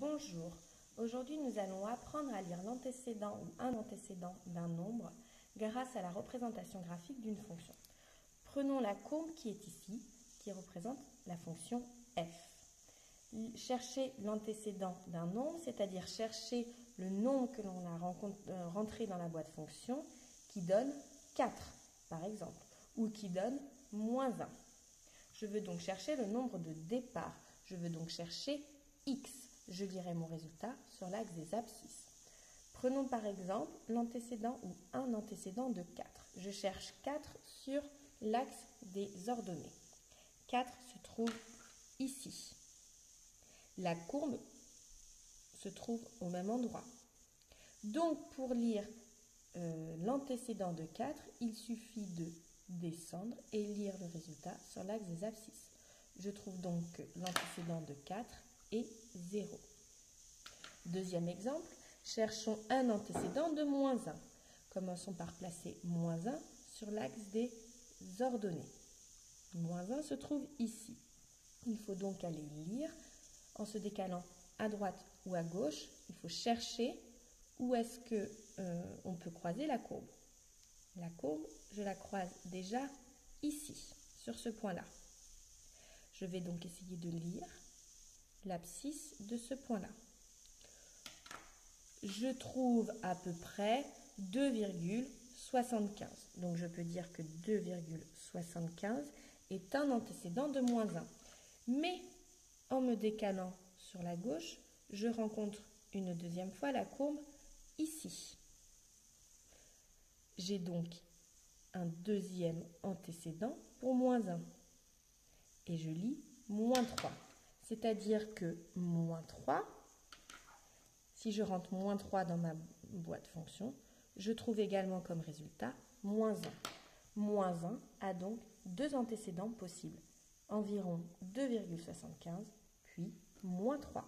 Bonjour, aujourd'hui nous allons apprendre à lire l'antécédent ou un antécédent d'un nombre grâce à la représentation graphique d'une fonction. Prenons la courbe qui est ici, qui représente la fonction f. Chercher l'antécédent d'un nombre, c'est-à-dire chercher le nombre que l'on a rentré dans la boîte fonction qui donne 4 par exemple, ou qui donne -1. Je veux donc chercher le nombre de départ, je veux donc chercher x. Je lirai mon résultat sur l'axe des abscisses. Prenons par exemple l'antécédent ou un antécédent de 4. Je cherche 4 sur l'axe des ordonnées. 4 se trouve ici. La courbe se trouve au même endroit. Donc pour lire l'antécédent de 4, il suffit de descendre et lire le résultat sur l'axe des abscisses. Je trouve donc que l'antécédent de 4 est 0. Deuxième exemple, cherchons un antécédent de -1. Commençons par placer -1 sur l'axe des ordonnées. -1 se trouve ici. Il faut donc aller lire en se décalant à droite ou à gauche. Il faut chercher où est-ce que on peut croiser la courbe. La courbe, je la croise déjà ici, sur ce point-là. Je vais donc essayer de lire l'abscisse de ce point-là. Je trouve à peu près 2,75. Donc je peux dire que 2,75 est un antécédent de -1. Mais en me décalant sur la gauche, je rencontre une deuxième fois la courbe ici. J'ai donc un deuxième antécédent pour -1. Et je lis -3. C'est-à-dire que -3, si je rentre -3 dans ma boîte fonction, je trouve également comme résultat -1. -1 a donc deux antécédents possibles, environ 2,75 puis -3.